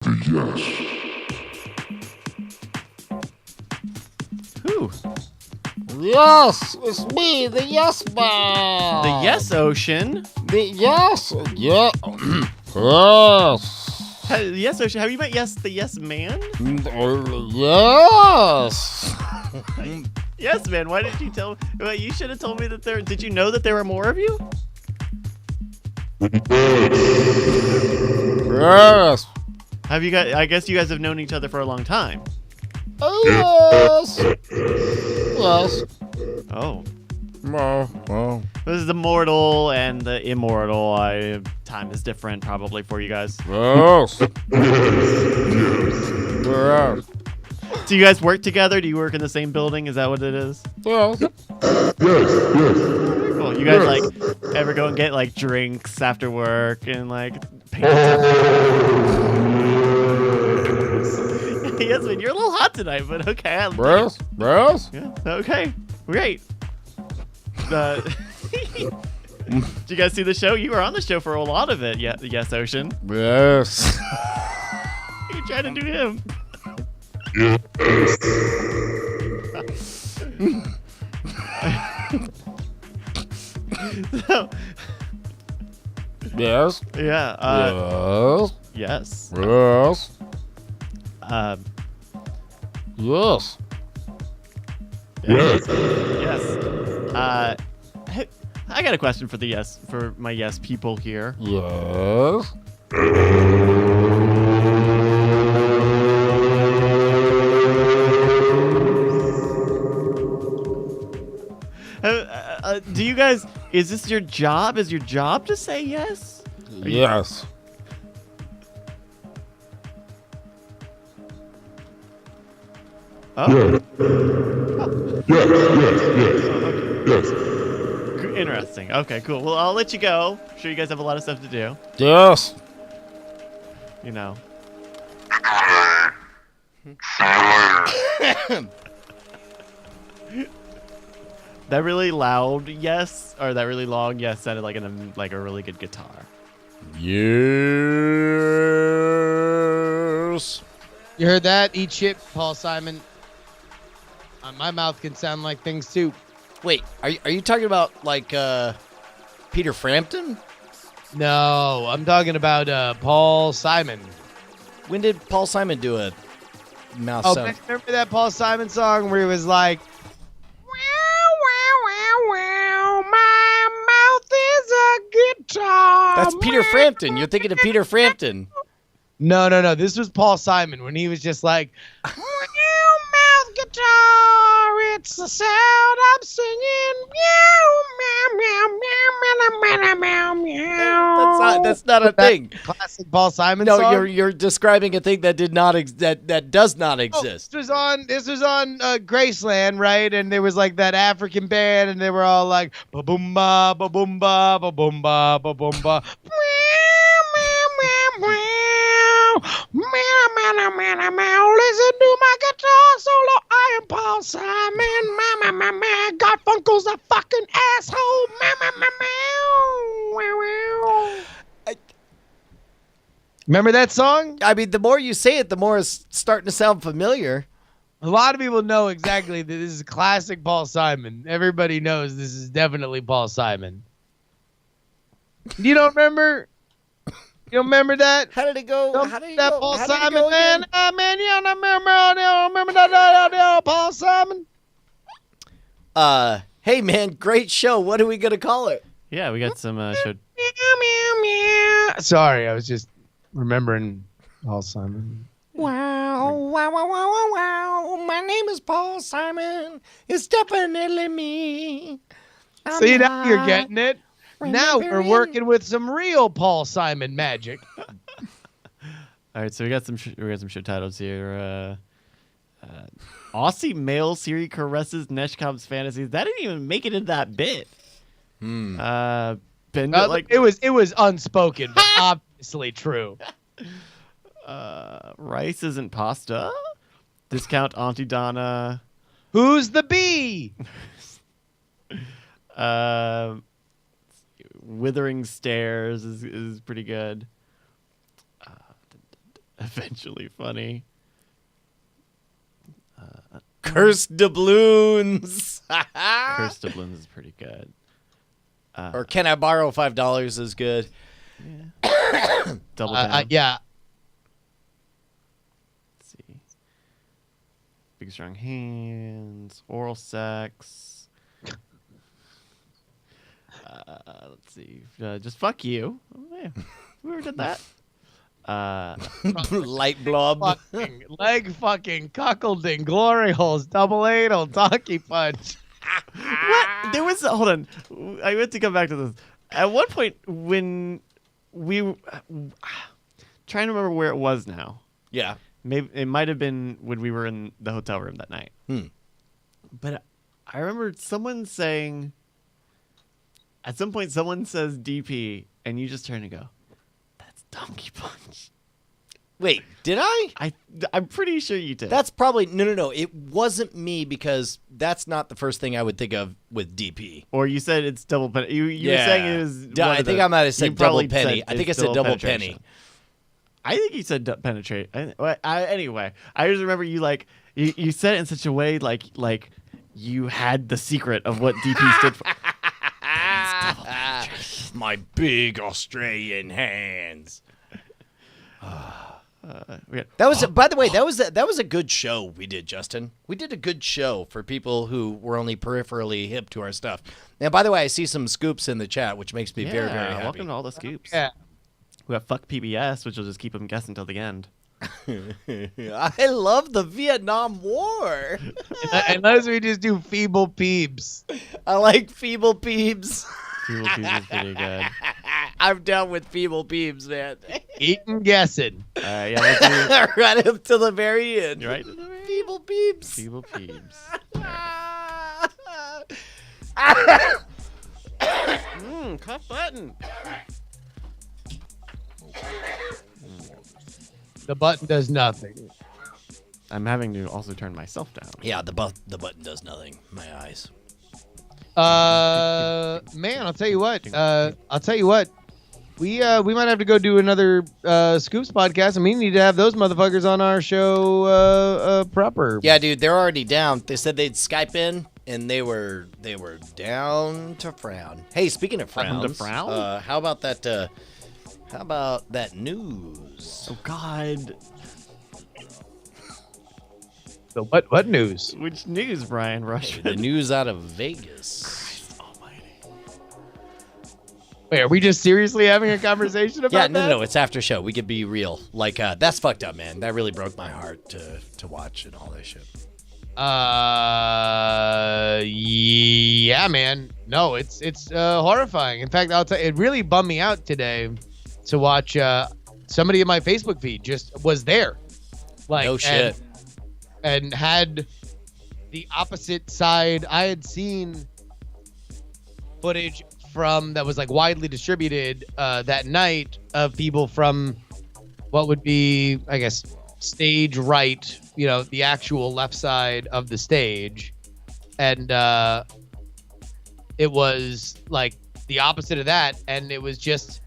Who? Yes, it's me, the Yes Man. The Yes Ocean. The Yes. Yeah. Yes. Yes Ocean. Have you met the Yes Man? Yes. Yes, man. Why did you tell me? Well, you should have told me that there. Did you know that there were more of you? Yes. Have you guys? I guess you guys have known each other for a long time. Yes. Yes. Oh. No. This is the mortal and the immortal. Time is different probably for you guys. Yes. Yes. Do you guys work together? Do you work in the same building? Is that what it is? Yes. Cool. You guys like ever go and get like drinks after work and like paint? Yes, man, you're a little hot tonight, but okay. Yes. Yes. Yeah. Okay. Great. Do you guys see the show? You were on the show for a lot of it. Yeah. Yes, Ocean. Yes. You're trying to do him. So, Yes. yeah. Yes. Yes. Yes. Yes. Yes. Yes. Hey, I got a question for my yes people here. Yes. Do you guys? Is this your job? Is your job to say yes? Yes. Oh. Yes. Interesting. Okay, cool. Well, I'll let you go. I'm sure you guys have a lot of stuff to do. Yes. You know. That really loud yes, or that really long yes sounded like a really good guitar. Yes. You heard that? Eat shit, Paul Simon. My mouth can sound like things too. Wait, are you talking about like Peter Frampton? No, I'm talking about Paul Simon. When did Paul Simon do a mouth Oh, sound? remember that Paul Simon song where he was like, wow, my mouth is a guitar. That's Peter Frampton. You're thinking of Peter Frampton. No. This was Paul Simon when he was just like, mouth guitar, it's the sound I'm singing. Meow, meow. That's not a thing. Classic Paul Simon No, song. you're describing a thing that did not that does not Oh, exist. this was on Graceland, right? And there was like that African band, and they were all like ba boom ba ba boom ba ba boom ba ba boom ba. Listen to my guitar solo. I am Paul Simon. Garfunkel's a fucking asshole. Remember that song? I mean, the more you say it, the more it's starting to sound familiar. A lot of people know exactly that this is classic Paul Simon. Everybody knows this is definitely Paul Simon. You don't remember? You don't remember that? How did it go? Don't How did it that go? Paul How did it Simon, go man? again? Man, you don't remember that Paul Simon? Hey man, great show. What are we gonna call it? Yeah, we got some show. Sorry, I was just remembering Paul Simon. Wow, wow, wow, wow, wow, wow. My name is Paul Simon. It's definitely me. See, now you're getting it. Now we're working with some real Paul Simon magic. All right, so we got some show titles here. Aussie male Siri caresses Neshkov's fantasies. That didn't even make it into that bit. Ben, it was unspoken, but obviously true. Rice isn't pasta. Discount Auntie Donna. Who's the bee? Withering Stairs is pretty good. eventually funny. Cursed doubloons. Cursed Doubloons is pretty good. Or Can I Borrow $5 is good. Double Down. Yeah. Let's see. Big Strong Hands. Oral Sex. Let's see. Just Fuck You. Oh, yeah. We already did that. Light blob. Leg fucking, cuckolding, glory holes, double anal, donkey punch. What? There was hold on. I went to come back to this. At one point when we trying to remember where it was now. Yeah. Maybe it might have been when we were in the hotel room that night. But I remember someone saying at some point someone says DP and you just turn and go, "That's Donkey Punch." Wait, did I? I'm pretty sure you did. That's probably no. It wasn't me because that's not the first thing I would think of with DP. Or you said it's double penny. You were saying it was. I think I might have said double penny. I think I said double penetration. penny. I think you said penetrate. Anyway, I just remember you like you said it in such a way like you had the secret of what DP stood for. My big Australian hands. That was, by the way, that was a good show we did, Justin. We did a good show for people who were only peripherally hip to our stuff. Now, by the way, I see some scoops in the chat, which makes me very, very happy. Welcome to all the scoops. Yeah. We have Fuck PBS, which will just keep them guessing till the end. I love the Vietnam War. Unless we just do feeble peeps. I like feeble peeps. Feeble Peeps is pretty good. I'm down with feeble peeps, man. Eating guessing. Yeah, let's do Right up to the very end. right. Feeble peeps. Feeble Peeps. Cup button. The button does nothing. I'm having to also turn myself down. Yeah, the button does nothing. My eyes. Man, I'll tell you what. We might have to go do another Scoops podcast, and we need to have those motherfuckers on our show proper. Yeah, dude, they're already down. They said they'd Skype in, and they were down to frown. Hey, speaking of frowns, Down to frown? how about that? How about that news? Oh God. So what news? Which news, Brian Rushman? The news out of Vegas. Christ almighty. Wait, are we just seriously having a conversation about that? No, it's after show. We could be real. Like, that's fucked up, man. That really broke my heart to watch and all this shit. Yeah, man. No, it's horrifying. In fact, I'll tell you, it really bummed me out today to watch somebody in my Facebook feed just was there. Like, No shit. And had the opposite side. I had seen footage from that was like widely distributed that night of people from what would be, I guess, stage right, the actual left side of the stage. And it was like the opposite of that. And it was just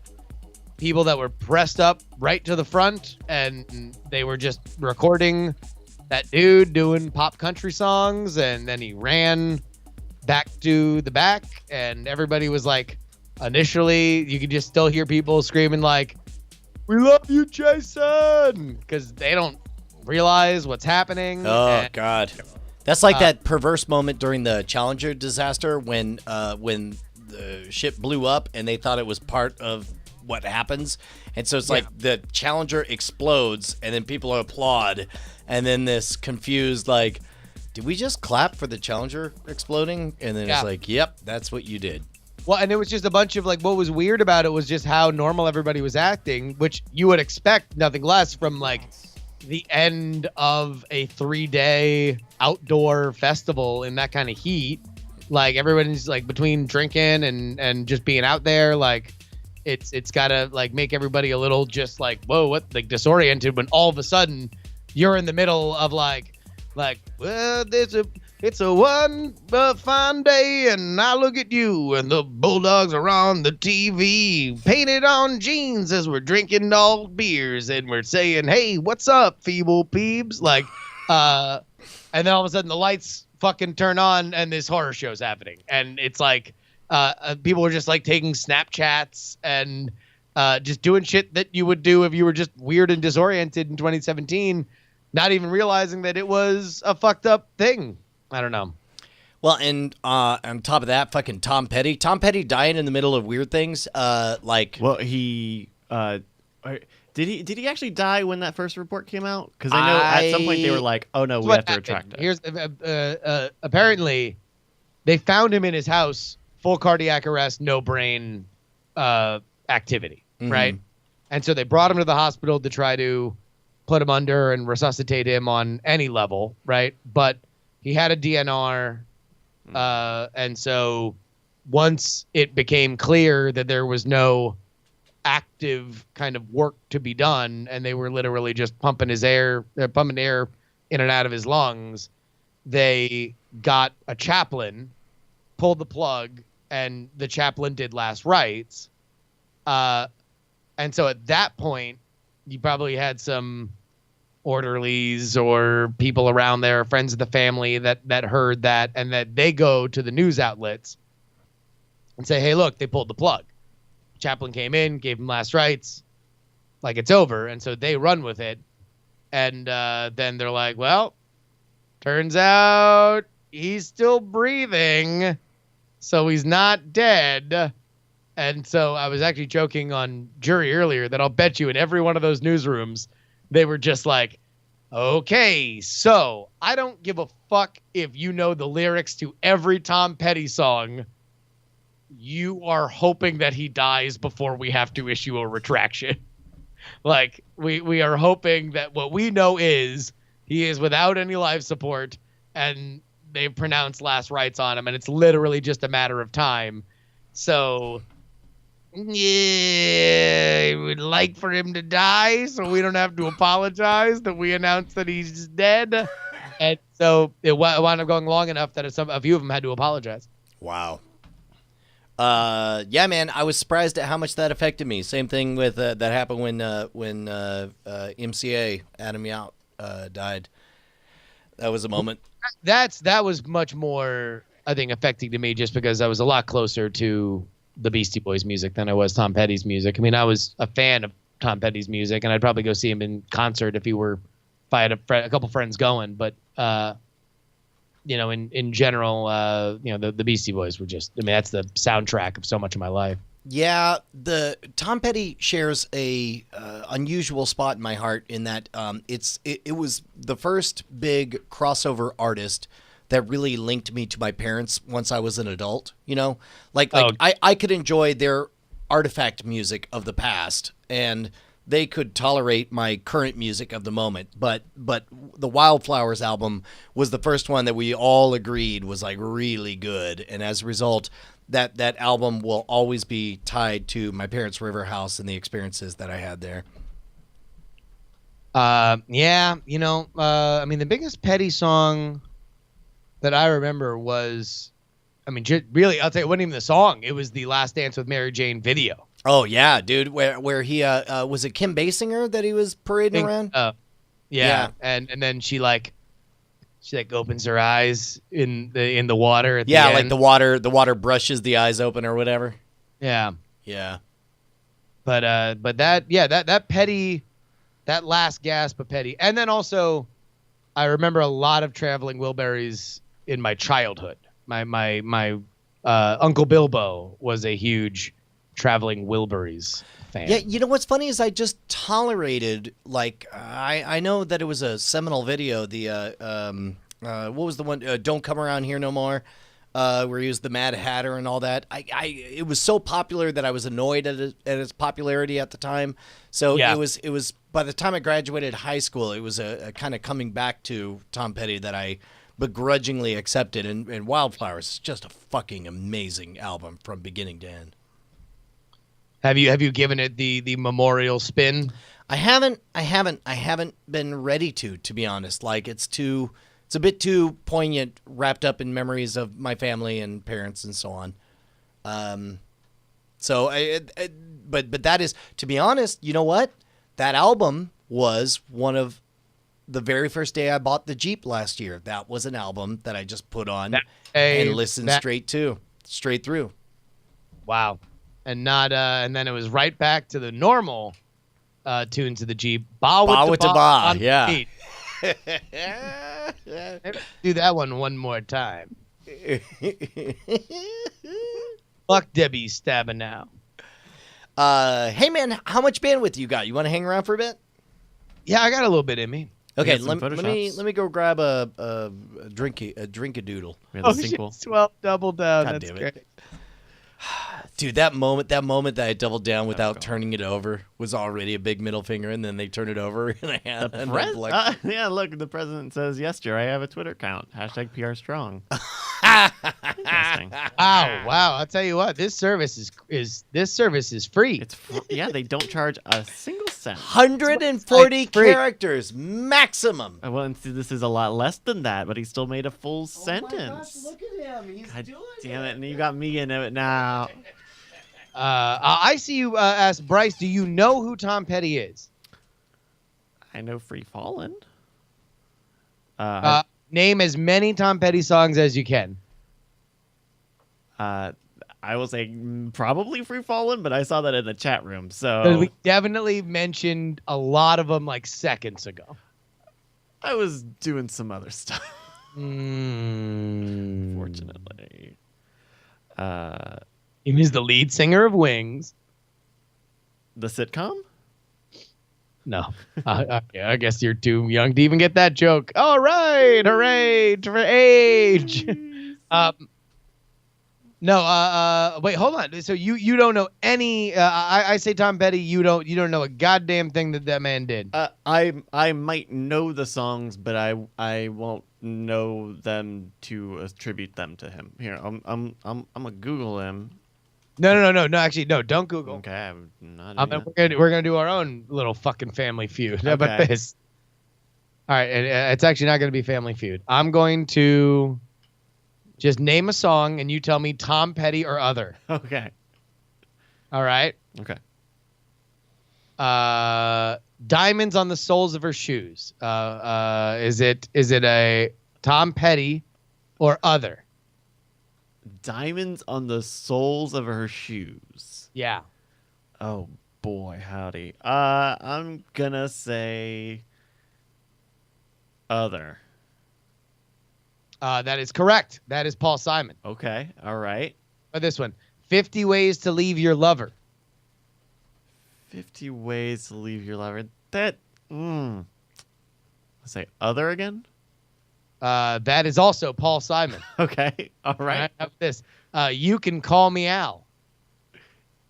people that were pressed up right to the front, and they were just recording that dude doing pop country songs, and then he ran back to the back, and everybody was like, initially you could just still hear people screaming like, "We love you, Jason," because they don't realize what's happening. Oh God, that's like that perverse moment during the Challenger disaster when the ship blew up and they thought it was part of what happens, and so it's like the Challenger explodes and then people applaud, and then this confused like, did we just clap for the Challenger exploding? And then it's like, yep, that's what you did. Well, and it was just a bunch of like, what was weird about it was just how normal everybody was acting, which you would expect nothing less from like the end of a 3-day outdoor festival in that kind of heat. Like everybody's like between drinking and just being out there, like it's gotta like make everybody a little just like, whoa, what, like disoriented when all of a sudden you're in the middle of like, well, there's It's a one fine day, and I look at you, and the Bulldogs are on the TV, painted on jeans as we're drinking all beers, and we're saying, "Hey, what's up, feeble peebs?" Like, and then all of a sudden the lights fucking turn on, and this horror show's happening, and it's like, people were just like taking Snapchats and just doing shit that you would do if you were just weird and disoriented in 2017, not even realizing that it was a fucked up thing. I don't know. Well, and on top of that, fucking Tom Petty. Tom Petty dying in the middle of weird things. Well, he did he actually die when that first report came out? Because I know at some point they were like, "Oh no, we have to retract it." Here's apparently they found him in his house, full cardiac arrest, no brain activity, right? And so they brought him to the hospital to try to put him under and resuscitate him on any level, right? But he had a DNR, and so once it became clear that there was no active kind of work to be done, and they were literally just pumping air in and out of his lungs, they got a chaplain, pulled the plug, and the chaplain did last rites. And so at that point, you probably had some orderlies or people around there, friends of the family that heard that, and that they go to the news outlets and say, "Hey, look, they pulled the plug. Chaplain came in, gave him last rites, like it's over." And so they run with it, and then they're like, "Well, turns out he's still breathing, so he's not dead." And so I was actually joking on Jury earlier that I'll bet you in every one of those newsrooms, they were just like, "Okay, so I don't give a fuck if you know the lyrics to every Tom Petty song. You are hoping that he dies before we have to issue a retraction." Like, we are hoping that what we know is he is without any life support, and they've pronounced last rites on him, and it's literally just a matter of time. So, yeah, I would like for him to die so we don't have to apologize that we announced that he's dead. And so it wound up going long enough that a few of them had to apologize. Wow. Yeah, man, I was surprised at how much that affected me. Same thing with that happened when MCA Adam Yount died. That was a moment. That was much more, I think, affecting to me just because I was a lot closer to the Beastie Boys music than I was Tom Petty's music. I mean, I was a fan of Tom Petty's music, and I'd probably go see him in concert if I had a couple friends going. But in general, the Beastie Boys were just, I mean, that's the soundtrack of so much of my life. Yeah, the Tom Petty shares a unusual spot in my heart in that it was the first big crossover artist that really linked me to my parents once I was an adult. I could enjoy their artifact music of the past, and they could tolerate my current music of the moment. But the Wildflowers album was the first one that we all agreed was like really good, and as a result, that album will always be tied to my parents' river house and the experiences that I had there. I mean, the biggest Petty song that I remember was, I mean, really, I'll tell you, it wasn't even the song. It was the Last Dance with Mary Jane video. Oh yeah, dude. Where he was it Kim Basinger that he was parading around? Yeah. And then she opens her eyes in the water at the end. Like the water brushes the eyes open or whatever. Yeah. But that Petty, that last gasp of Petty, and then also I remember a lot of Traveling Wilburys in my childhood. My Uncle Bilbo was a huge Traveling Wilburys fan. Yeah, you know what's funny is I just tolerated, like, I know that it was a seminal video, the what was the one, Don't Come Around Here No More, where he was the Mad Hatter and all that. It was so popular that I was annoyed at its popularity at the time. So yeah. it was by the time I graduated high school, it was a kind of coming back to Tom Petty that I begrudgingly accepted, and Wildflowers is just a fucking amazing album from beginning to end. Have you given it the memorial spin? I haven't been ready to be honest. Like it's too It's a bit too poignant, wrapped up in memories of my family and parents and so on. But that is, to be honest, you know what? That album was one of the very first day I bought the Jeep last year. That was an album that I just put on and listened straight through. Wow. And not and then it was right back to the normal tunes of the Jeep. Ba with the ba. Yeah. Do that one more time. Fuck Debbie stabbing now. Hey man, how much bandwidth you got? You want to hang around for a bit? Yeah, I got a little bit in me. Okay, let me go grab a drink-a-doodle. Yeah, the sequel. 12 double down. God That's damn great. it. Dude, that moment that I doubled down without turning it over was already a big middle finger, and then they turn it over, and I had yeah, look, the president says, yes, Jer, I have a Twitter account. # PR strong. Interesting. Wow. I'll tell you what, this service is free. It's yeah, they don't charge a single cent. 140 characters maximum. Well, and see, this is a lot less than that, but he still made a full sentence. Look at him. He's God damn it, and you got me in it now. I see you ask Bryce, do you know who Tom Petty is? I know Free Fallin'. Name as many Tom Petty songs as you can. I will say probably Free Fallin', but I saw that in the chat room, so We definitely mentioned a lot of them like seconds ago. I was doing some other stuff. Fortunately. Fortunately. He was the lead singer of Wings. The sitcom? No. I guess you're too young to even get that joke. All right. Hooray for age. No, wait, hold on. So you don't know any I say Tom Petty, you don't know a goddamn thing that man did. I might know the songs, but I won't know them to attribute them to him. Here, I'm gonna Google him. No, actually, no, don't Google. Okay, I'm not. We're gonna do our own little fucking Family Feud. How about Okay. this? All right, it's actually not gonna be Family Feud. I'm going to just name a song, and you tell me Tom Petty or other. Okay. All right. Okay. Diamonds on the soles of her shoes. Is it a Tom Petty or other? Diamonds on the soles of her shoes. Yeah. Oh boy, howdy. I'm gonna say other. That is correct. That is Paul Simon. Okay. All right. Or this one, 50 Ways to Leave Your Lover. 50 Ways to Leave Your Lover. That. Let's say other again. That is also Paul Simon. Okay. All right. I have this. You Can Call Me Al.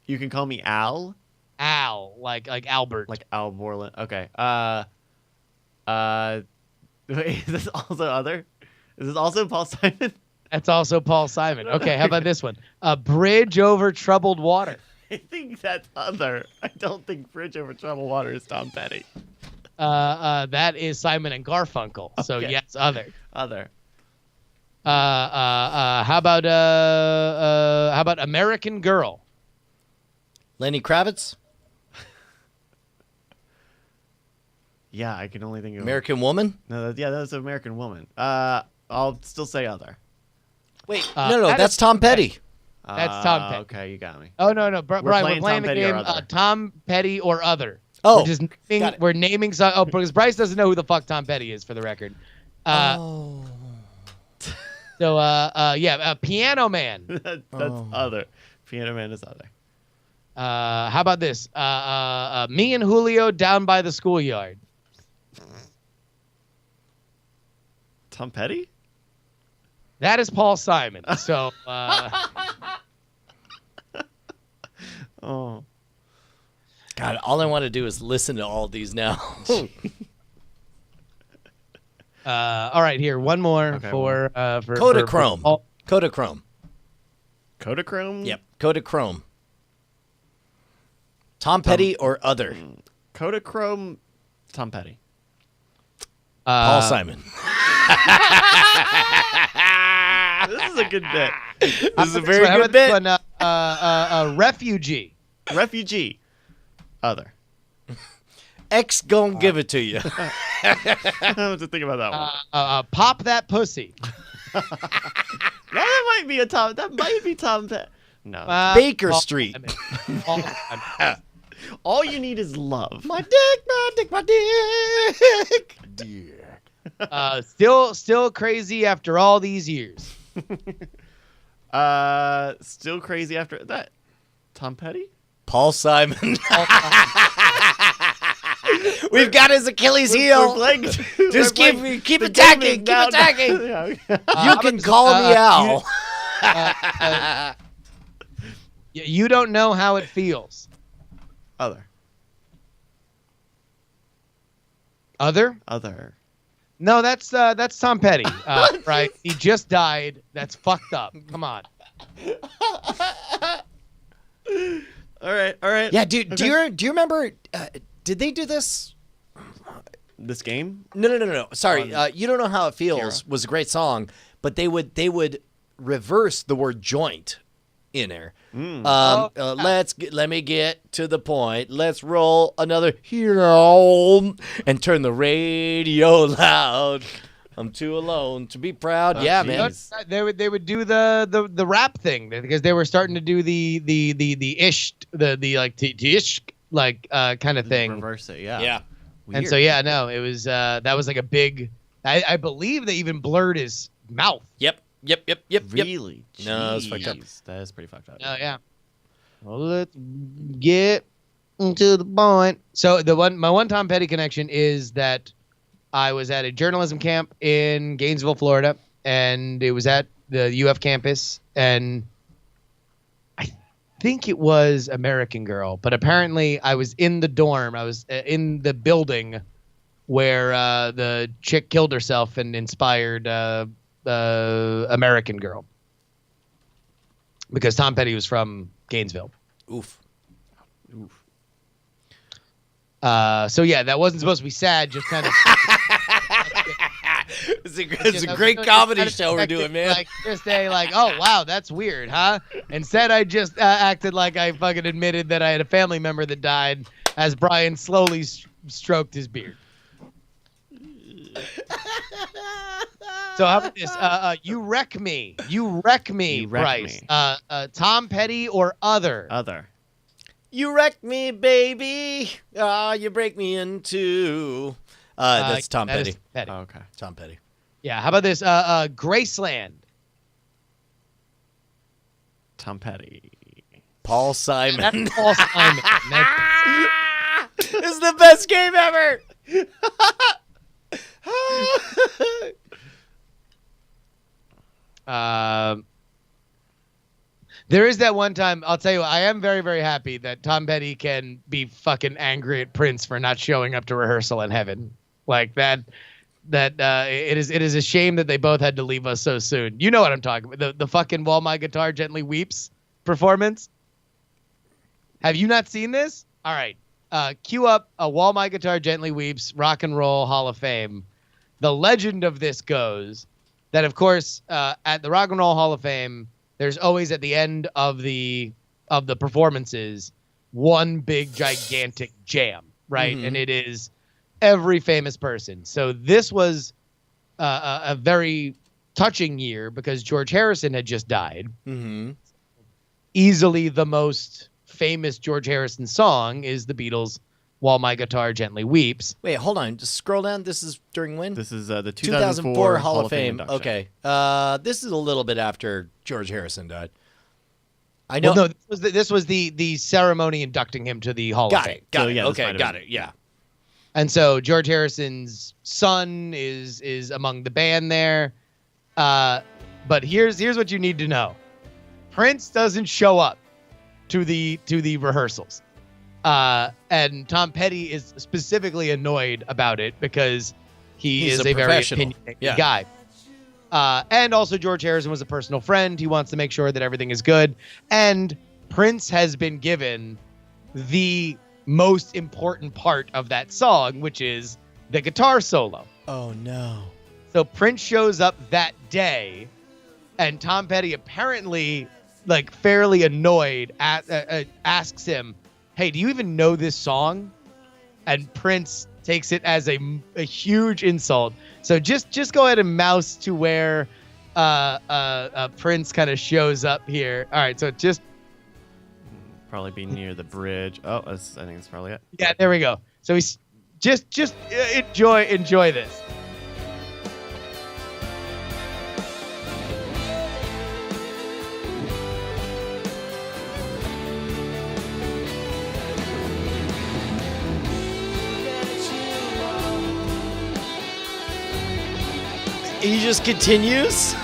You can call me Al. Al, like Albert. Like Al Borland. Okay. Wait, is this also other? Is this also Paul Simon? That's also Paul Simon. Okay, how about this one? A Bridge Over Troubled Water. I think that's other. I don't think Bridge Over Troubled Water is Tom Petty. That is Simon and Garfunkel. So Okay. yes, other. Other. How about American Girl? Lenny Kravitz, Yeah, I can only think of American Woman. No, that's an American Woman. I'll still say other. Wait, that that's is Tom Petty. That's Tom Petty. Okay, you got me. Oh no, Brian, we're playing Tom the Petty or game other. Tom Petty or other. Oh, we're just got it. we're naming some. Oh, because Bryce doesn't know who the fuck Tom Petty is, for the record. So Piano Man. That's other. Piano Man is other. How about this? Me and Julio Down by the Schoolyard. Tom Petty? That is Paul Simon. So Oh. God, all I want to do is listen to all these now. all right, here one more Okay, for Kodachrome. Kodachrome. Kodachrome? Yep, Kodachrome. Tom Petty or other? Kodachrome, Tom Petty. Paul Simon. This is a good bit. This is a very How good about this bit. one? Refugee. Refugee. Other. X gonna give it to you. I have to think about that one. Pop that pussy. That might be a Tom. That might be Tom Petty. No. Baker Paul Street. Simon. Paul Simon. All you need is love. My dick, my dick, my dick. Still crazy after all these years. Still crazy after that. Tom Petty? Paul Simon. Paul Simon. We've got his Achilles heel. Just keep attacking. Keep attacking. You can call me Al. You don't know how it feels. Other. Other? No, that's Tom Petty. Right? He just died. That's fucked up. Come on. All right. Yeah, dude. Okay. Do you remember? Did they do this? This game? No. Sorry. You Don't Know How It Feels was a great song, but they would reverse the word joint in there. Let me get to the point. Let's roll another hero and turn the radio loud. I'm too alone to be proud. Yeah, man. They would do the rap thing because they were starting to do the ish kind of thing. Reverse it, yeah. Yeah. Weird. And so it was that was like a big. I believe they even blurred his mouth. Yep. Really? No, it's fucked up. That is pretty fucked up. Oh yeah. Well, let's get to the point. So my one Tom Petty connection is that I was at a journalism camp in Gainesville, Florida, and it was at the UF campus, and I think it was American Girl, but apparently I was in the dorm. I was in the building where the chick killed herself and inspired American Girl, because Tom Petty was from Gainesville. Oof. So yeah, that wasn't supposed to be sad. Just kind of. It's a great comedy show we're doing, man. Like just oh wow, that's weird, huh? Instead, I just acted like I fucking admitted that I had a family member that died as Brian slowly stroked his beard. So how about this? You wreck me, Bryce. Tom Petty or other? Other. You wreck me, baby. You break me in two. That's Tom that Petty. is Petty. Oh, okay. Tom Petty. Yeah. How about this? Graceland. Tom Petty. Paul Simon. That's Paul Simon. This is the best game ever. There is that one time, I'll tell you, I am very, very happy that Tom Petty can be fucking angry at Prince for not showing up to rehearsal in heaven. Like that it is a shame that they both had to leave us so soon. You know what I'm talking about. The fucking While My Guitar Gently Weeps performance. Have you not seen this? All right. Cue up a While My Guitar Gently Weeps Rock and Roll Hall of Fame. The legend of this goes that, of course, at the Rock and Roll Hall of Fame, there's always at the end of the performances one big gigantic jam, right? Mm-hmm. And it is every famous person. So this was a very touching year because George Harrison had just died. Mm-hmm. Easily the most famous George Harrison song is the Beatles' While My Guitar Gently Weeps. Wait, hold on. Just scroll down. This is during when? This is the 2004 Hall of Fame. induction. Okay. This is a little bit after George Harrison died. I know. Well, no, this was the ceremony inducting him to the Hall of Fame. Got So, it. yeah, this Okay, might have got been- it. Yeah. And so George Harrison's son is among the band there. But here's what you need to know. Prince doesn't show up to the rehearsals. And Tom Petty is specifically annoyed about it because He's is a a very professional. opinionated guy. And also George Harrison was a personal friend. He wants to make sure that everything is good. And Prince has been given the most important part of that song, which is the guitar solo. Oh, no. So Prince shows up that day, and Tom Petty apparently, like, fairly annoyed, asks him, "Hey, do you even know this song?" And Prince takes it as a huge insult. So just go ahead and mouse to where Prince kind of shows up here. All right, so just Probably be near the bridge. Oh, I think it's probably it. yeah, there we go. So he's just enjoy this. He just continues.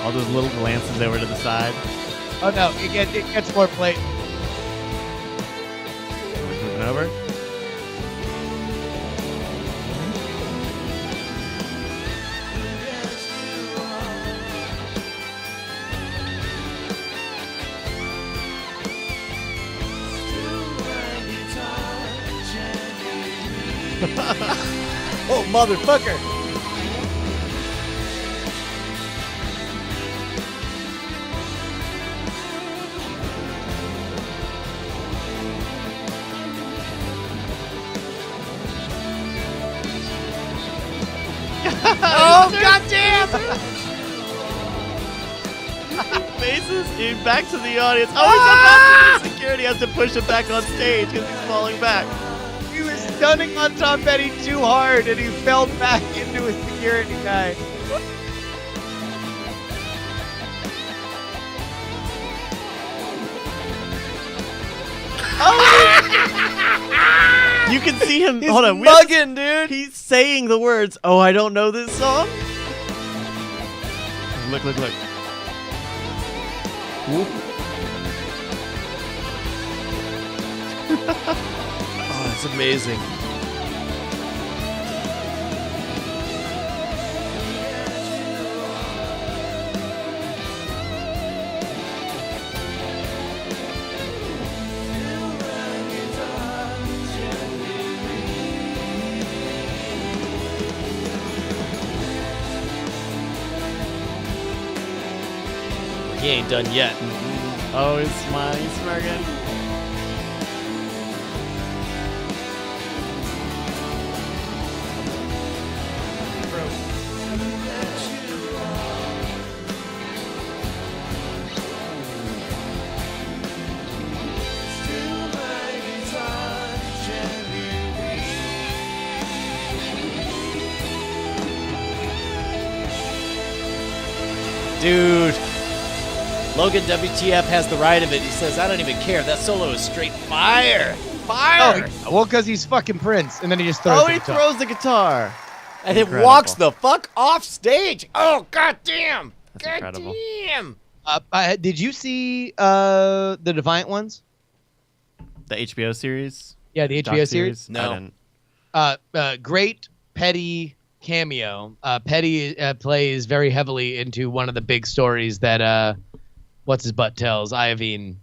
All those little glances over to the side. Oh no, it gets more play. Moving over. Oh, motherfucker. Oh, goddamn! Faces in back to the audience. Oh, he's about to security has to push him back on stage because he's falling back. He was stunning on Tom Petty too hard, and he fell back into a security guy. You can see him. He's Hold on. mugging, dude. He's saying the words. Oh, I don't know this song. Look. Oh, it's amazing. He ain't done yet. Oh, he's smiling, he's smirking. Dude. Logan WTF has the right of it. He says, I don't even care. That solo is straight fire. Fire. Oh, well, because he's fucking Prince, and then he just throws. Oh, the he guitar. throws the guitar. And then Incredible. walks the fuck off stage. Oh, goddamn. That's incredible. Goddamn. Did you see the Defiant Ones? The HBO series? Yeah, the Doc HBO series. No. I didn't. Great Petty cameo. Petty plays very heavily into one of the big stories that what's his butt tells, Iovine,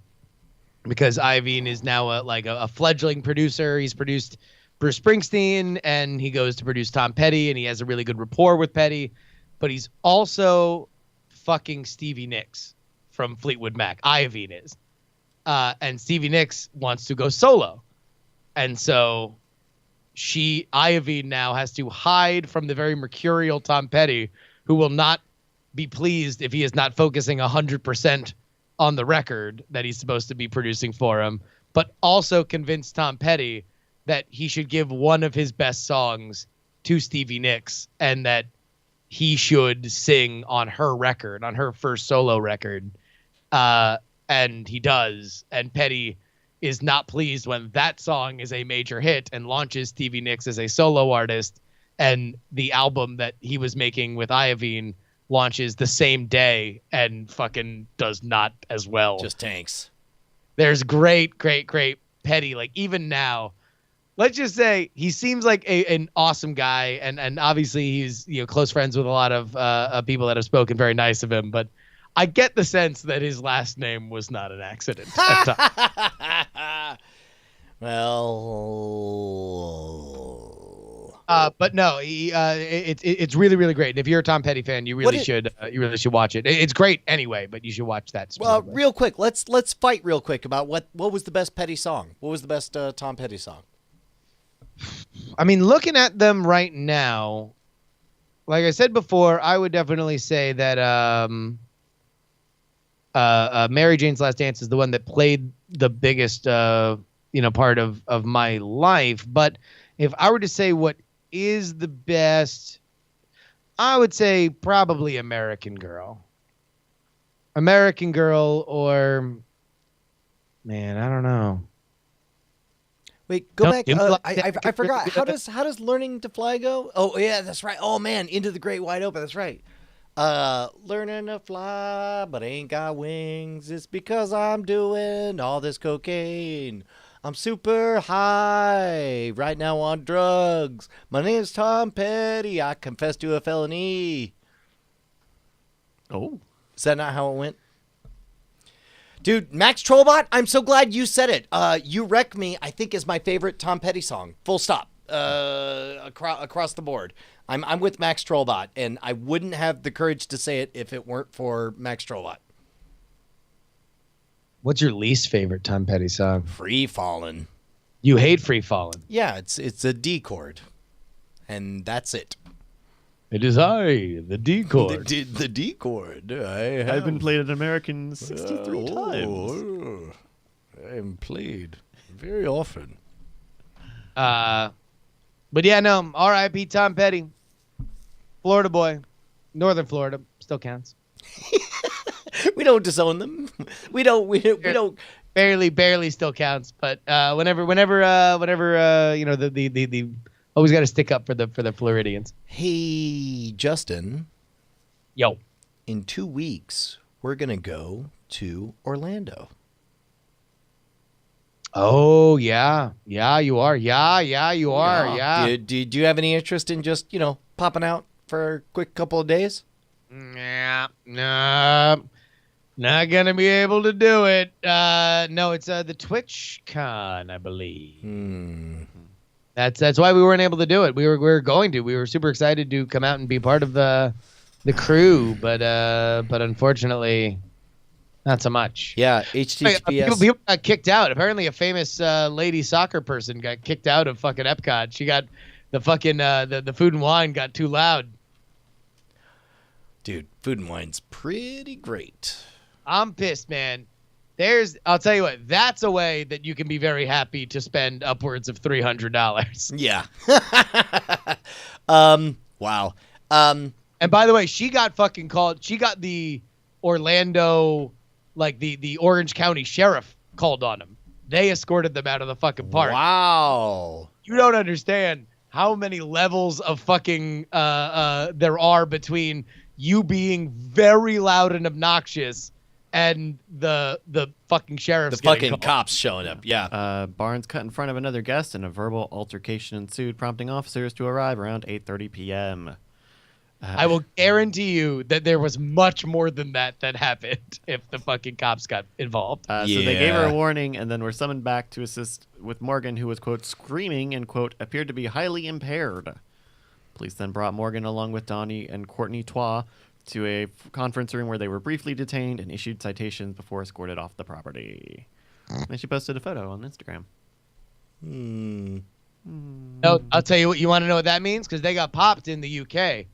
because Iovine is now a fledgling producer. He's produced Bruce Springsteen, and he goes to produce Tom Petty, and he has a really good rapport with Petty, but he's also fucking Stevie Nicks from Fleetwood Mac. Iovine is. And Stevie Nicks wants to go solo. And so Iovine now has to hide from the very mercurial Tom Petty, who will not be pleased if he is not focusing 100% on the record that he's supposed to be producing for him, but also convince Tom Petty that he should give one of his best songs to Stevie Nicks and that he should sing on her record, on her first solo record. And he does. And Petty is not pleased when that song is a major hit and launches Stevie Nicks as a solo artist. And the album that he was making with Iovine launches the same day and fucking does not as well. Just tanks. There's great Petty. Like, even now, let's just say he seems like an awesome guy, and obviously he's close friends with a lot of people that have spoken very nice of him. But I get the sense that his last name was not an accident. At times. Well, But no, it's really, really great. And if you're a Tom Petty fan, you really should watch it. It's great anyway, but you should watch that. well, real quick, let's fight real quick about what was the best Petty song? What was the best Tom Petty song? I mean, looking at them right now, like I said before, I would definitely say that Mary Jane's Last Dance is the one that played the biggest part of my life. But if I were to say what is the best, I would say probably American Girl. American Girl, or man, I don't know. Wait, go back. Nope. I forgot. How does Learning to Fly go? Oh yeah, that's right. Oh man, Into the Great Wide Open. That's right. Learning to fly, but ain't got wings. It's because I'm doing all this cocaine. I'm super high right now on drugs. My name's Tom Petty. I confess to a felony. Oh. Is that not how it went? Dude, Max Trollbot, I'm so glad you said it. You Wreck Me, I think, is my favorite Tom Petty song. Full stop. Across the board. I'm with Max Trollbot, and I wouldn't have the courage to say it if it weren't for Max Trollbot. What's your least favorite Tom Petty song? Free Fallin'. You hate Free Fallin'. Yeah, it's a D chord, and that's it. It is I, the D chord. The D chord. I've been played an American 63 times. I am played very often. But yeah, no. R.I.P. Tom Petty, Florida boy, Northern Florida, still counts. We don't disown them. We don't. Barely still counts. But whenever the always got to stick up for the Floridians. Hey, Justin. Yo. In 2 weeks, we're gonna go to Orlando. Oh yeah, you are. Yeah, you are. Yeah. Do you have any interest in just popping out for a quick couple of days? Nah, not gonna be able to do it. No, it's the TwitchCon, I believe. That's why we weren't able to do it. We were going to. We were super excited to come out and be part of the crew, but unfortunately, not so much. Yeah, HTTPS. People got kicked out. Apparently, a famous lady soccer person got kicked out of fucking Epcot. She got the fucking the food and wine got too loud. Dude, Food and Wine's pretty great. I'm pissed, man. I'll tell you what, that's a way that you can be very happy to spend upwards of $300. Yeah. Wow. And by the way, she got fucking called. She got the Orlando, like the Orange County sheriff called on them. They escorted them out of the fucking park. Wow. You don't understand how many levels of fucking there are between you being very loud and obnoxious and the fucking sheriff's The fucking called. cops showing up. Yeah. Barnes cut in front of another guest and a verbal altercation ensued, prompting officers to arrive around 8:30 p.m. I will guarantee you that there was much more than that happened if the fucking cops got involved. So they gave her a warning and then were summoned back to assist with Morgan, who was, quote, screaming and, quote, appeared to be highly impaired. Police then brought Morgan along with Donnie and Courtney Twa to a conference room where they were briefly detained and issued citations before escorted off the property. And she posted a photo on Instagram. No, I'll tell you what. You want to know what that means? Because they got popped in the UK.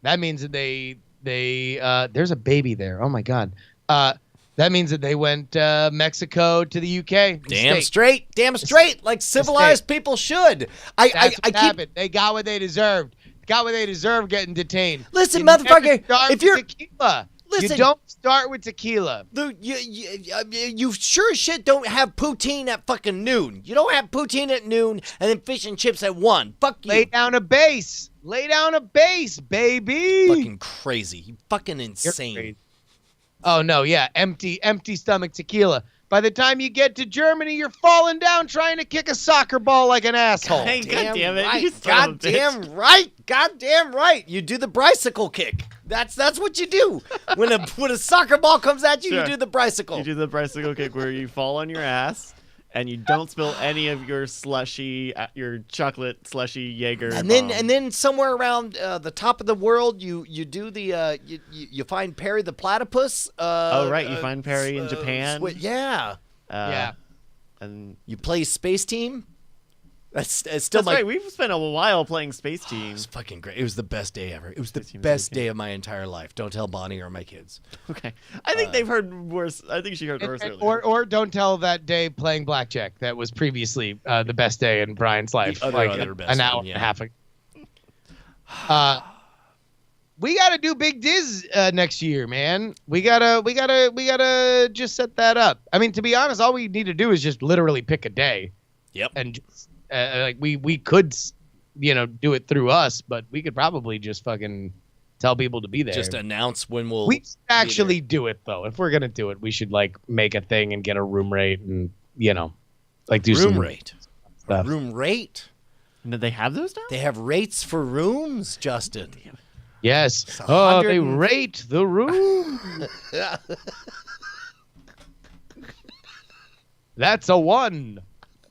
That means that they there's a baby there. Oh my god. That means that they went Mexico to the UK. Damn straight, like civilized people should. That's what happened. They got what they deserved. Got what they deserved getting detained. Listen, motherfucker, if you're tequila, listen, you don't start with tequila. You sure as shit don't have poutine at fucking noon. You don't have poutine at noon and then fish and chips at 1. Fuck you. Lay down a base, baby. Fucking crazy. You fucking insane. Oh no, yeah, empty stomach tequila. By the time you get to Germany, you're falling down trying to kick a soccer ball like an asshole. Hey, God damn it. Right. Goddamn right. You do the bicycle kick. That's what you do when a soccer ball comes at you. Sure. You do the bicycle. You do the bicycle kick where you fall on your ass and you don't spill any of your your chocolate slushy Jaeger. And then bomb. and then somewhere around the top of the world, you do the you find Perry the platypus. Oh right, you find Perry in Japan. Yeah. Yeah. And You play Space Team. It's still that's my. right. We've spent a while playing Space It Team. was fucking great. It was the best day ever. It was the Space Team is best okay. day of my entire life. Don't tell Bonnie or my kids. Okay, I think they've heard worse. I think she heard worse earlier. Or don't tell that day playing blackjack that was previously the best day in Brian's life, other like best an hour one, and yeah. a half ago. We gotta do Big Diz next year, man. We gotta just set that up. I mean, to be honest, all we need to do is just literally pick a day, Yep. and just, like we could, do it through us, but we could probably just fucking tell people to be there. Just announce when we'll. We should actually do it though. If we're gonna do it, we should like make a thing and get a room rate and like do room some rate. stuff. Room rate. Do they have those now? They have rates for rooms, Justin. Yes. a Oh, hundred they and- rate the room. That's a 1.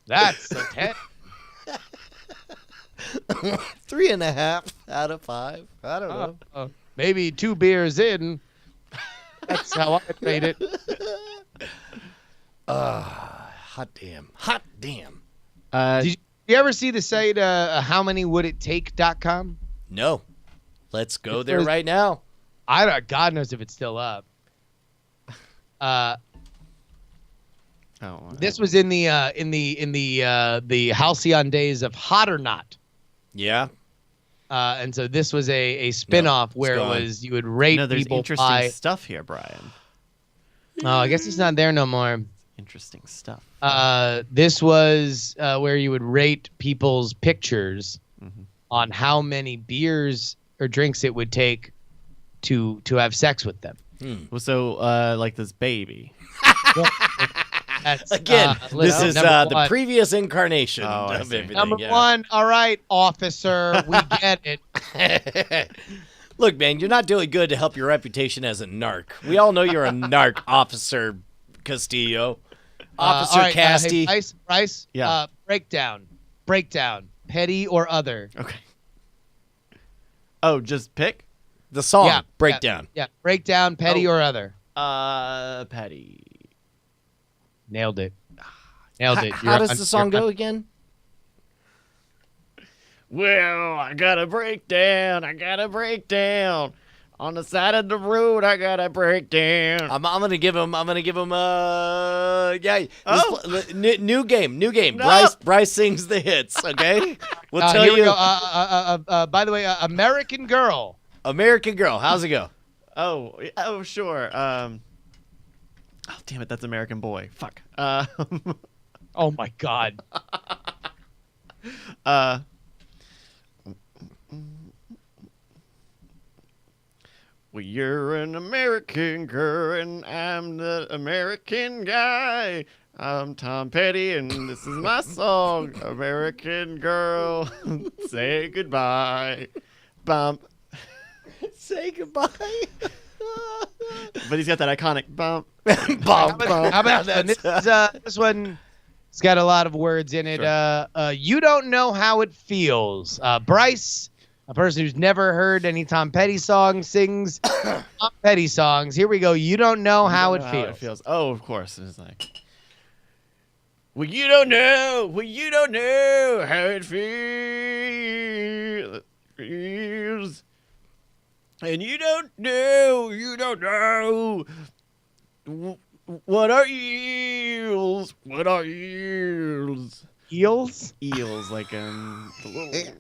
That's a 10. 3.5 out of 5. I don't know. Maybe 2 beers in. That's how I rate it. Hot damn. Hot damn. Did you ever see the site howmanywoulditTake.com? No. Let's go It there was- right now. I don't. God knows if it's still up. This was in the halcyon days of Hot or Not. Yeah. And so this was a spin-off where it gone. was you would rate No, there's people interesting by. stuff here, Brian. Oh, I guess he's not there no more. Interesting stuff. This was where you would rate people's pictures on how many beers or drinks it would take to have sex with them. Well, so like this baby. That's, Again, this listen, is number the one. previous incarnation Oh, I of see. everything. Number yeah. 1, all right, officer, we get it. Look, man, you're not doing good to help your reputation as a narc. We all know you're a narc, Officer Castillo. Officer All right, Casti. hey, Bryce, Yeah. breakdown, petty or other. Okay. Oh, just pick. The song, Yeah, Breakdown. Yeah, breakdown, petty Oh. or other. Petty. Nailed it. Nailed it. How does the song go again? Well, I got a breakdown. On the side of the road, I got a breakdown. I'm gonna give him. Yeah. Oh. New game. No. Bryce sings the hits. Okay. We'll tell here we you. go. By the way, American Girl. American Girl. How's it go? Oh, sure. Oh, damn it, that's American Boy. Fuck. Oh my God. Well, you're an American girl, and I'm the American guy. I'm Tom Petty, and this is my song, American Girl. Say goodbye. Bump. Say goodbye. But he's got that iconic bump. Bump. How about this one? It's got a lot of words in it. Sure. You don't know how it feels. Bryce, a person who's never heard any Tom Petty songs, sings Tom Petty songs. Here we go. You don't know how it feels. Oh, of course. It's like, well, you don't know how it feels. And you don't know. What are eels? Eels? Eels, like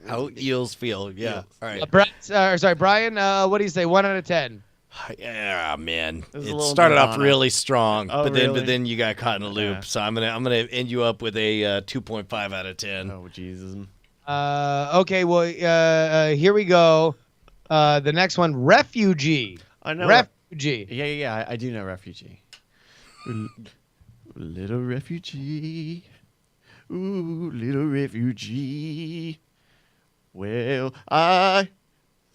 How eels feel. Yeah. Eels. All right. Brian. What do you say? 1 out of 10. Yeah, man. It was a It little started off Nirvana. really strong, Oh, but really? then you got caught in a loop. Yeah. So I'm gonna end you up with a 2.5 out of 10. Oh, Jesus. Okay. Well, here we go. The next one, refugee. I know. Refugee. Yeah. I do know refugee. Little refugee. Ooh, little refugee. Well, I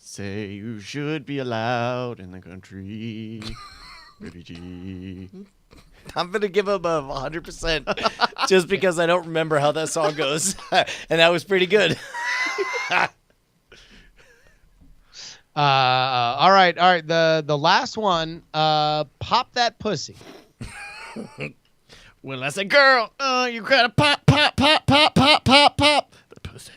Say you should be allowed in the country. Refugee. I'm going to give him a 100% just because I don't remember how that song goes. And that was pretty good. All right. The last one. Pop that pussy. Well, I said, girl, you gotta pop the pussy.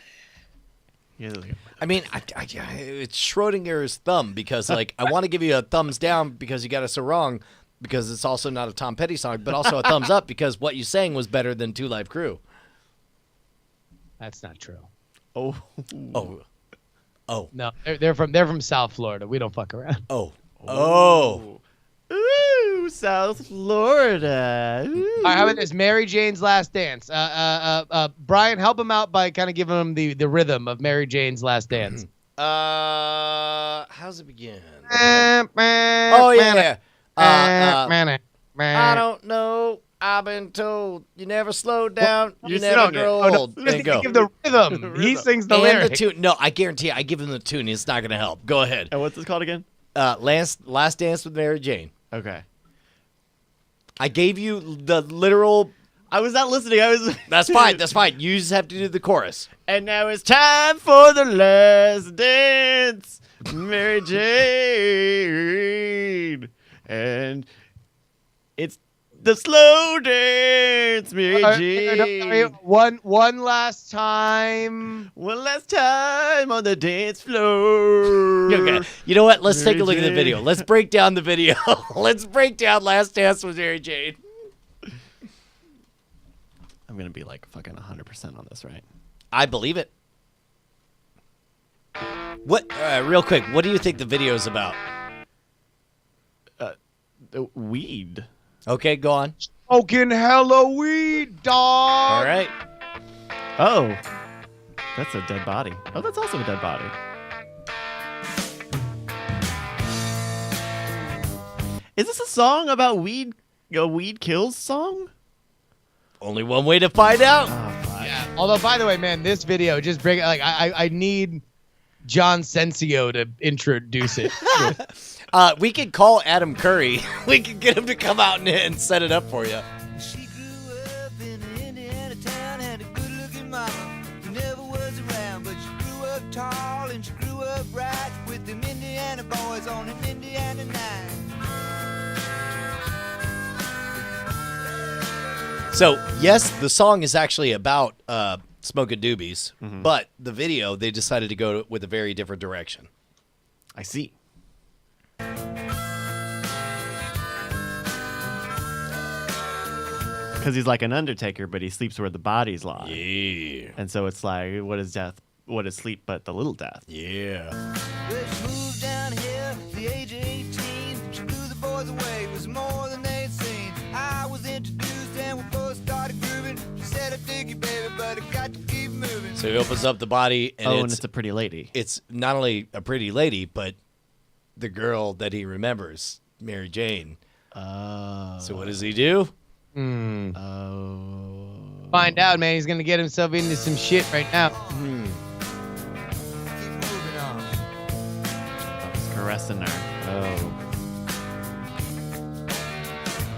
Yeah, I mean, it's Schrodinger's thumb because, like, I want to give you a thumbs down because you got it so wrong because it's also not a Tom Petty song, but also a thumbs up because what you sang was better than Two Live Crew. That's not true. Oh. No, they're from South Florida. We don't fuck around. Oh. Ooh, South Florida. Ooh. All right, how about this? Mary Jane's Last Dance. Brian, help him out by kind of giving him the rhythm of Mary Jane's Last Dance. How's it begin? Oh yeah. I don't know. I've been told you never slow down. You never grow old. Just And go. give the rhythm. He sings the And lyrics. the tune. No, I guarantee I give him the tune. It's not going to help. Go ahead. And what's this called again? Last Dance with Mary Jane. Okay. I gave you the literal. I was not listening. That's fine. That's fine. You just have to do the chorus. And now it's time for the last dance, Mary Jane. And it's the slow dance, Mary Jane. One last time. One last time on the dance floor. Okay. You know what? Let's Mary take a look at the Jane. video. Let's break down the video. Let's break down Last Dance with Mary Jane. I'm going to be like fucking 100% on this, right? I believe it. What? Real quick, what do you think the video is about? Weed. Okay, go on. Smoking hella weed, dog. All right. Oh. That's a dead body. Oh, that's also a dead body. Is this a song about weed? A weed kills song? Only one way to find out. Yeah. Although, by the way, man, this video just bring like I need John Sensio to introduce it. We could call Adam Curry. We could get him to come out and set it up for you. She grew up in an Indiana town, had a good-looking mama who never was around, but she grew up tall and she grew up right with them Indiana boys on an Indiana night. So, yes, the song is actually about smoking doobies, but the video, they decided to go with a very different direction. I see. Because he's like an undertaker, but he sleeps where the bodies lie. Yeah. And so it's like, what is death? What is sleep but the little death? Yeah. Well, she moved down here at the age of 18. She blew the boys away, it was more than they'd seen. I was introduced and we both started grooving. She said, I dig you, baby, but I got to keep moving. So he opens up the body, and And it's a pretty lady. it's not only a pretty lady, but the girl that he remembers, Mary Jane. Oh. So what does he do? Oh. Find out, man. He's gonna get himself into some shit right now. Keep moving on. He's caressing her. Oh.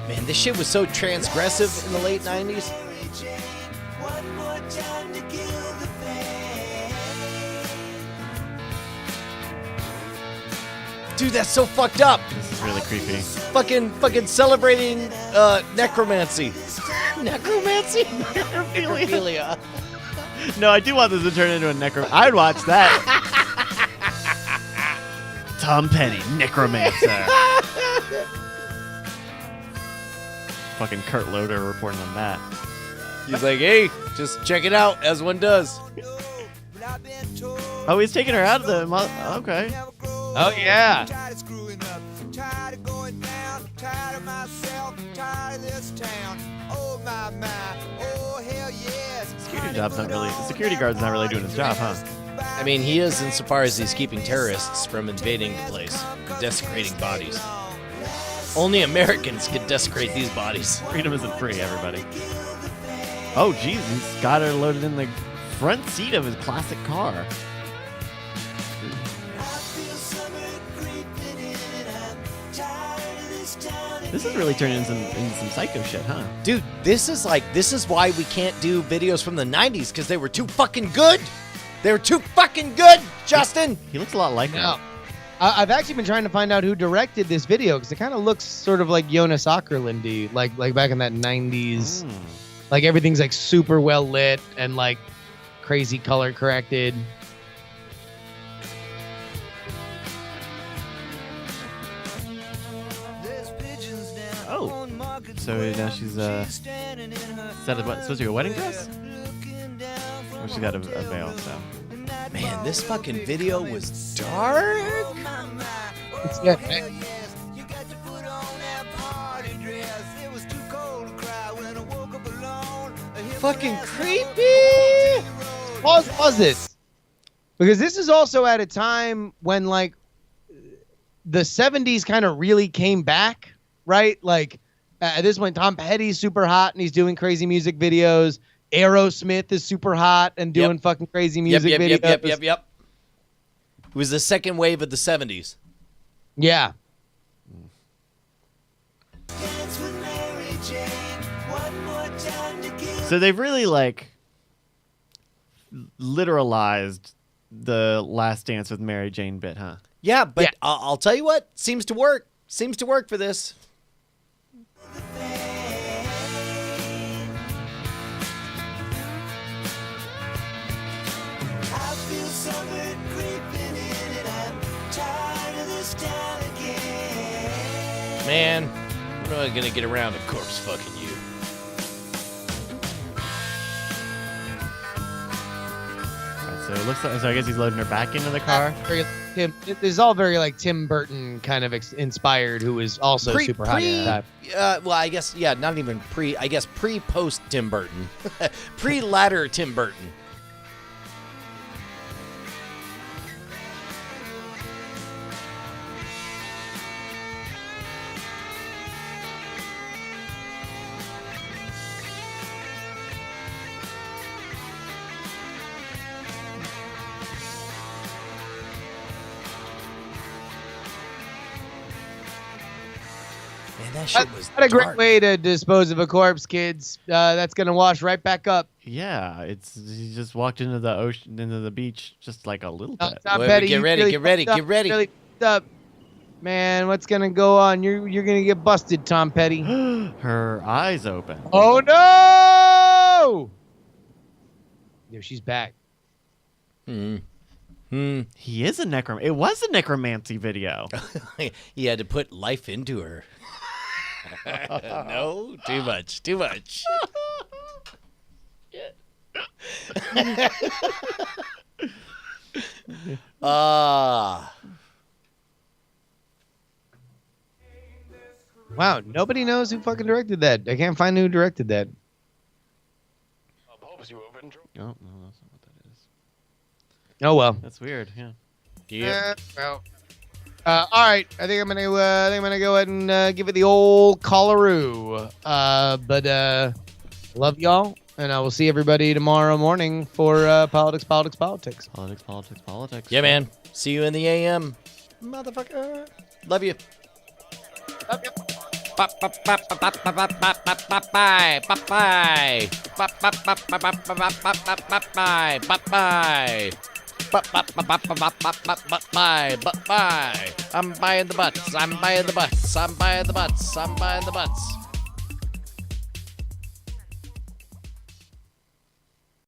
Man, this shit was so transgressive in the late 90s. Mary Jane, one more time to kill the pain. Dude, that's so fucked up. This is really creepy. Fucking celebrating necromancy. Necromancy? Necrophilia. No, I do want this to turn into a necro. I'd watch that. Tom Petty, necromancer. Fucking Kurt Loder reporting on that. He's like, hey, just check it out, as one does. But I've been told Oh, he's taking her out of the. Okay. never grow Oh, yeah. I'm tired of screwing up, I'm tired of going down, I'm tired of myself, I'm tired of this town. Oh my, oh hell yes. The security guard's not really doing his job, huh? I mean, he is insofar as he's keeping terrorists from invading the place and desecrating bodies. Only Americans can desecrate these bodies. Freedom isn't free, everybody. Oh, jeez, he's got her loaded in the front seat of his classic car. This is really turning into some psycho shit, huh? Dude, this is why we can't do videos from the 90s, because they were too fucking good. They were too fucking good, Justin. He looks a lot like No. him. I've actually been trying to find out who directed this video because it kind of looks sort of like Jonas Åkerlund-y, like back in that 90s. Like everything's like super well lit and like crazy color corrected. Oh, so now she's is that supposed to be a wedding dress? Or she got a veil, so. Man, this fucking video was dark. It's, yeah, Fucking creepy. pause this. Because this is also at a time when like the 70s kind of really came back, right? Like at this point, Tom Petty's super hot and he's doing crazy music videos. Aerosmith is super hot and doing fucking crazy music videos. Yep. It was the second wave of the 70s. Yeah. So they've really like literalized the Last Dance with Mary Jane bit, huh? Yeah, but Yeah. I'll tell you what, seems to work. Seems to work for this. Man, we're not gonna get around to corpse fucking you. So it looks like, so I guess he's loading her back into the car. This is all very like Tim Burton kind of inspired, who is also super hot at the time. Well, I guess, yeah, not even pre-post Tim Burton. Pre-ladder Tim Burton. Man, that shit was What a great dark. way to dispose of a corpse, kids. That's gonna wash right back up. Yeah, he just walked into the ocean, into the beach, just like a little bit. Tom Wait, Petty, get you ready, really get ready, fucked get up, ready. Really fucked up. Man, what's gonna go on? You're gonna get busted, Tom Petty. Her eyes open. Oh no! Yeah, she's back. He is a necromancer. It was a necromancy video. He had to put life into her. No, too much. Wow, nobody knows who fucking directed that. I can't find who directed that. Oh, no, that's not what that is. Oh well. That's weird. Yeah. Well. All right. I think I'm gonna go ahead and give it the old collaroo. But love y'all, and I will see everybody tomorrow morning for politics. Politics. Yeah, man. See you in the AM, motherfucker. Love you. Love you. Bye. I'm buying the butts.